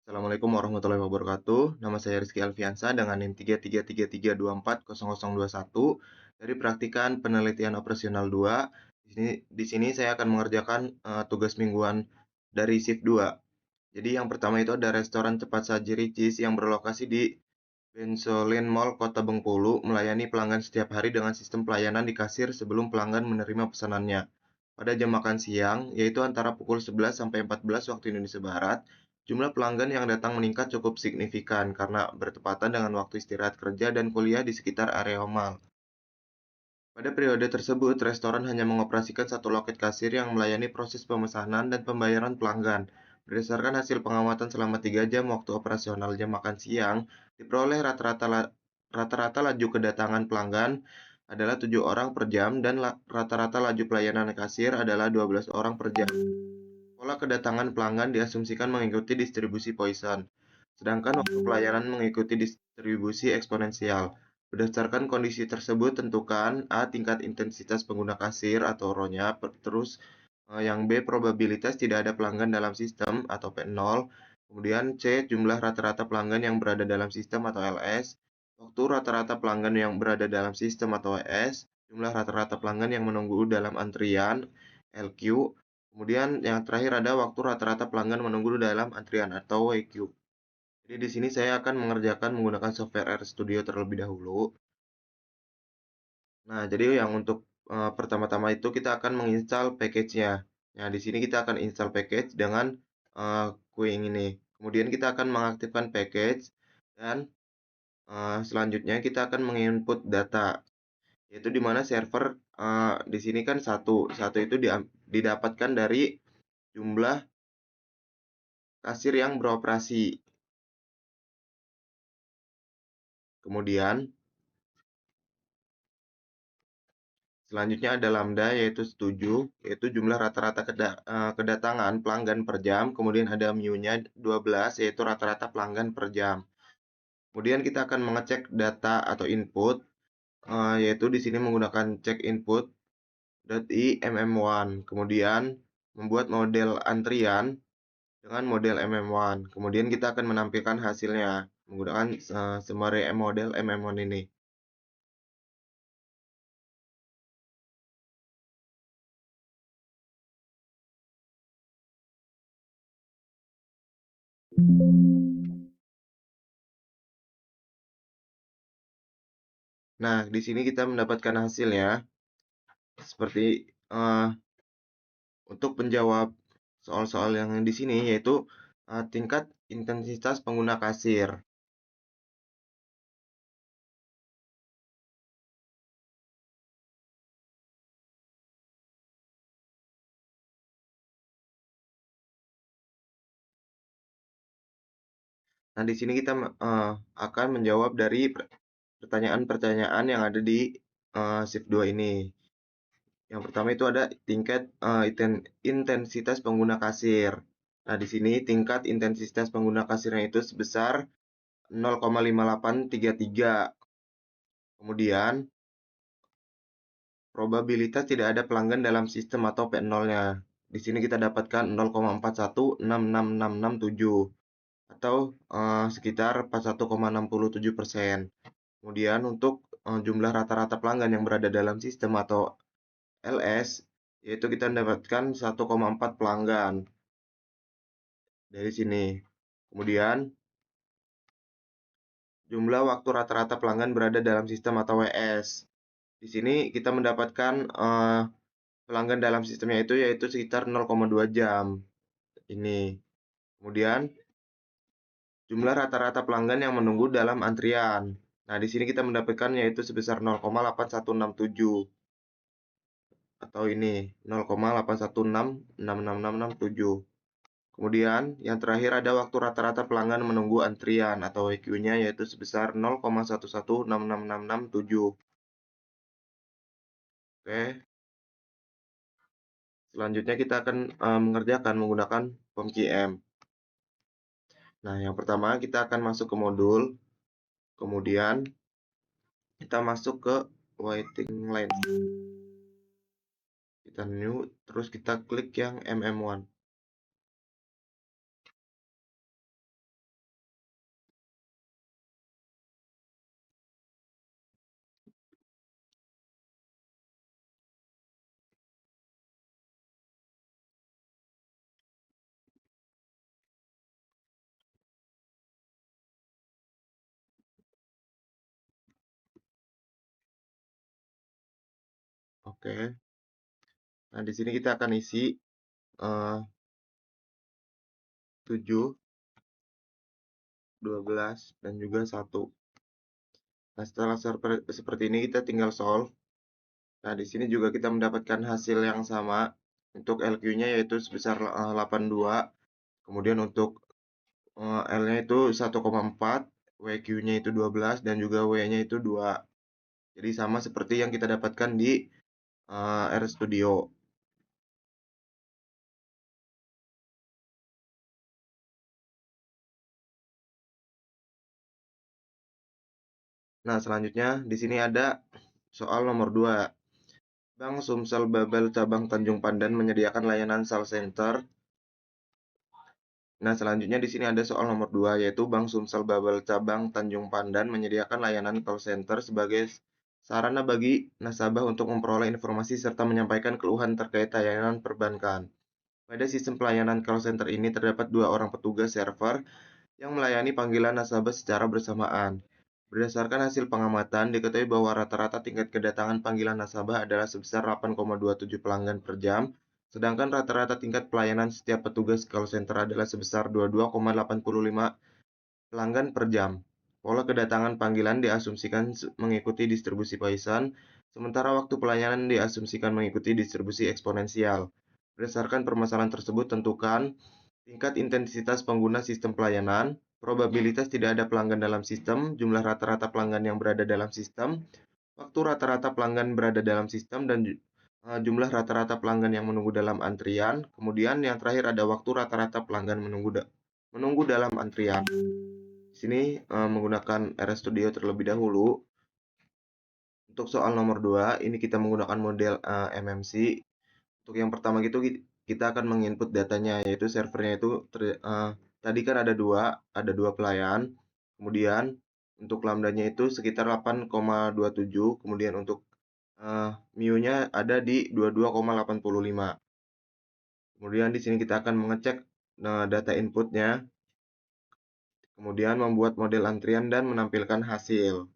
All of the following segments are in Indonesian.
Assalamualaikum warahmatullahi wabarakatuh. Nama saya Rizky Alfiansa dengan NIM 333324021 dari Praktikan Penelitian Operasional 2. Di sini saya akan mengerjakan tugas mingguan dari shift 2. Jadi yang pertama itu ada restoran cepat saji Ricis yang berlokasi di Bensolin Mall Kota Bengkulu melayani pelanggan setiap hari dengan sistem pelayanan di kasir sebelum pelanggan menerima pesanannya. Pada jam makan siang, yaitu antara pukul 11 sampai 14 waktu Indonesia Barat, jumlah pelanggan yang datang meningkat cukup signifikan karena bertepatan dengan waktu istirahat kerja dan kuliah di sekitar area mall. Pada periode tersebut, restoran hanya mengoperasikan satu loket kasir yang melayani proses pemesanan dan pembayaran pelanggan. Berdasarkan hasil pengamatan selama 3 jam waktu operasional jam makan siang, diperoleh rata-rata laju kedatangan pelanggan adalah 7 orang per jam dan rata-rata laju pelayanan kasir adalah 12 orang per jam. Pola kedatangan pelanggan diasumsikan mengikuti distribusi Poisson, sedangkan waktu pelayanan mengikuti distribusi eksponensial. Berdasarkan kondisi tersebut, tentukan A. Tingkat intensitas pengguna kasir atau RO-nya, terus yang B. Probabilitas tidak ada pelanggan dalam sistem atau P0, kemudian C. Jumlah rata-rata pelanggan yang berada dalam sistem atau LS, waktu rata-rata pelanggan yang berada dalam sistem atau WS, jumlah rata-rata pelanggan yang menunggu dalam antrian LQ, kemudian yang terakhir ada waktu rata-rata pelanggan menunggu dalam antrian atau WQ. Jadi di sini saya akan mengerjakan menggunakan software RStudio terlebih dahulu. Nah, jadi yang untuk pertama-tama itu kita akan menginstal package-nya. Nah, di sini kita akan install package dengan Queen ini. Kemudian kita akan mengaktifkan package dan selanjutnya kita akan menginput data, yaitu di mana server di sini kan satu itu didapatkan dari jumlah kasir yang beroperasi. Kemudian selanjutnya ada lambda yaitu setuju, yaitu jumlah rata-rata kedatangan pelanggan per jam. Kemudian ada mu-nya 12 yaitu rata-rata pelanggan per jam. Kemudian kita akan mengecek data atau input, yaitu di sini menggunakan check input .i mm1. Kemudian membuat model antrian dengan model mm1. Kemudian kita akan menampilkan hasilnya menggunakan summary model mm1 ini. Nah, di sini kita mendapatkan hasilnya seperti untuk menjawab soal-soal yang di sini yaitu tingkat intensitas pengguna kasir. Nah, di sini kita akan menjawab dari pertanyaan-pertanyaan yang ada di shift 2 ini. Yang pertama itu ada tingkat intensitas pengguna kasir. Nah, di sini tingkat intensitas pengguna kasirnya itu sebesar 0,5833. Kemudian, probabilitas tidak ada pelanggan dalam sistem atau P0-nya. Di sini kita dapatkan 0,416667 atau sekitar 41,67%. Kemudian untuk jumlah rata-rata pelanggan yang berada dalam sistem atau LS, yaitu kita mendapatkan 1,4 pelanggan dari sini. Kemudian jumlah waktu rata-rata pelanggan berada dalam sistem atau WS. Di sini kita mendapatkan pelanggan dalam sistemnya itu yaitu sekitar 0,2 jam. Ini. Kemudian jumlah rata-rata pelanggan yang menunggu dalam antrian. Nah, di sini kita mendapatkan yaitu sebesar 0,8167 atau ini 0,81666667. Kemudian yang terakhir ada waktu rata-rata pelanggan menunggu antrian atau WQ-nya yaitu sebesar 0,1166667. Oke, selanjutnya kita akan mengerjakan menggunakan POM-QM. Nah, yang pertama kita akan masuk ke modul, kemudian kita masuk ke waiting line. Kita new, terus kita klik yang MM1. Oke. Nah, di sini kita akan isi 7, 12, dan juga 1. Nah, setelah seperti ini kita tinggal solve. Nah, di sini juga kita mendapatkan hasil yang sama. Untuk LQ-nya yaitu sebesar 82. Kemudian untuk L-nya itu 1,4, WQ-nya itu 12, dan juga W-nya itu 2. Jadi sama seperti yang kita dapatkan di RStudio. Nah, selanjutnya di sini ada soal nomor 2. Bank Sumsel Babel Cabang Tanjung Pandan menyediakan layanan call center. Nah, selanjutnya di sini ada soal nomor 2, yaitu Bank Sumsel Babel Cabang Tanjung Pandan menyediakan layanan call center sebagai sarana bagi nasabah untuk memperoleh informasi serta menyampaikan keluhan terkait layanan perbankan. Pada sistem pelayanan call center ini terdapat 2 orang petugas server yang melayani panggilan nasabah secara bersamaan. Berdasarkan hasil pengamatan, diketahui bahwa rata-rata tingkat kedatangan panggilan nasabah adalah sebesar 8,27 pelanggan per jam, sedangkan rata-rata tingkat pelayanan setiap petugas call center adalah sebesar 22,85 pelanggan per jam. Pola kedatangan panggilan diasumsikan mengikuti distribusi Poisson, sementara waktu pelayanan diasumsikan mengikuti distribusi eksponensial. Berdasarkan permasalahan tersebut, tentukan tingkat intensitas pengguna sistem pelayanan, probabilitas tidak ada pelanggan dalam sistem, jumlah rata-rata pelanggan yang berada dalam sistem, waktu rata-rata pelanggan berada dalam sistem, dan jumlah rata-rata pelanggan yang menunggu dalam antrian. Kemudian yang terakhir ada waktu rata-rata pelanggan menunggu dalam antrian. Di sini menggunakan RStudio terlebih dahulu. Untuk soal nomor 2, ini kita menggunakan model MMC. Untuk yang pertama gitu kita akan menginput datanya, yaitu servernya itu tadi kan ada dua pelayan. Kemudian untuk lambdanya itu sekitar 8,27, kemudian untuk mu-nya ada di 22,85. Kemudian di sini kita akan mengecek data inputnya, kemudian membuat model antrian dan menampilkan hasil.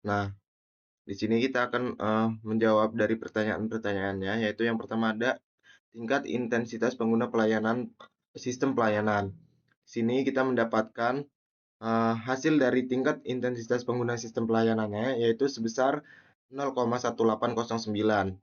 Nah, di sini kita akan menjawab dari pertanyaan-pertanyaannya, yaitu yang pertama ada tingkat intensitas pengguna pelayanan sistem pelayanan. Di sini kita mendapatkan hasil dari tingkat intensitas pengguna sistem pelayanannya, yaitu sebesar 0,1809.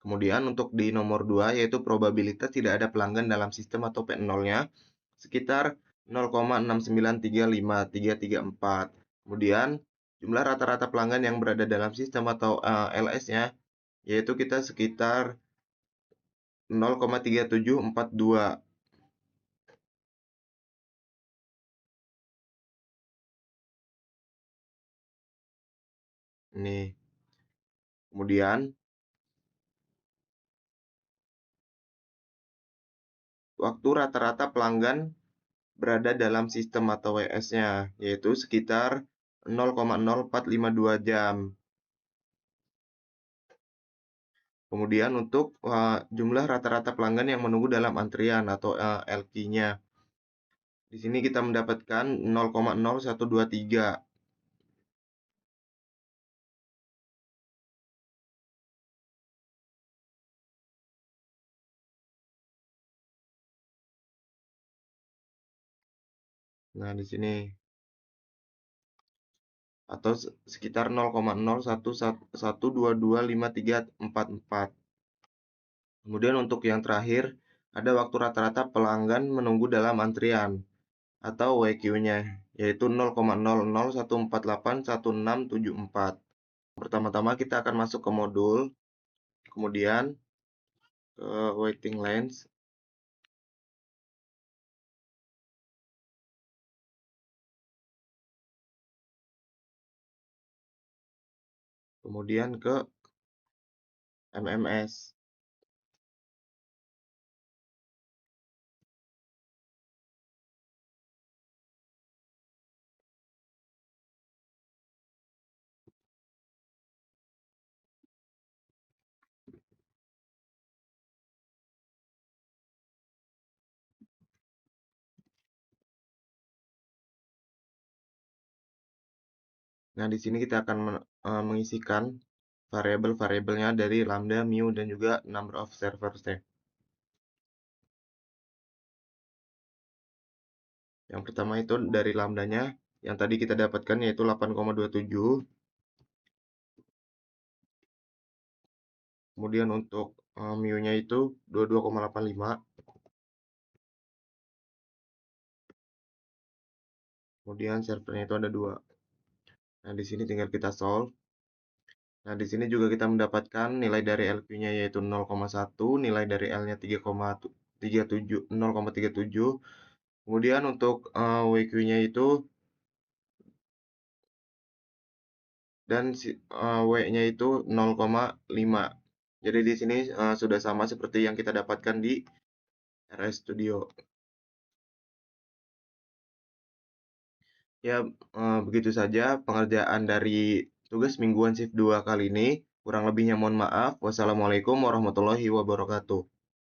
Kemudian untuk di nomor 2, yaitu probabilitas tidak ada pelanggan dalam sistem atau P0-nya sekitar 0,6935334. Kemudian jumlah rata-rata pelanggan yang berada dalam sistem atau LS-nya yaitu kita sekitar 0,3742. Ini. Kemudian waktu rata-rata pelanggan berada dalam sistem atau WS-nya yaitu sekitar 0,0452 jam. Kemudian untuk jumlah rata-rata pelanggan yang menunggu dalam antrian atau LQ-nya. Di sini kita mendapatkan 0,0123. Nah, di sini atau sekitar 0,0111225344. Kemudian untuk yang terakhir ada waktu rata-rata pelanggan menunggu dalam antrian atau WQ-nya yaitu 0,00148164. Pertama-tama kita akan masuk ke modul, kemudian ke waiting lines, kemudian ke MMS. Nah, di sini kita akan mengisikan variabel-variabelnya dari lambda, mu, dan juga number of servers-nya. Yang pertama itu dari lambdanya, yang tadi kita dapatkan yaitu 8,27. Kemudian untuk mu-nya itu 22,85. Kemudian servernya itu ada 2. Nah, di sini tinggal kita solve. Nah, di sini juga kita mendapatkan nilai dari LQ-nya yaitu 0,1, nilai dari L-nya 0,37. Kemudian untuk WQ-nya itu dan W-nya itu 0,5. Jadi di sini sudah sama seperti yang kita dapatkan di RS Studio. Ya, begitu saja pengerjaan dari tugas mingguan shift 2 kali ini. Kurang lebihnya mohon maaf. Wassalamualaikum warahmatullahi wabarakatuh.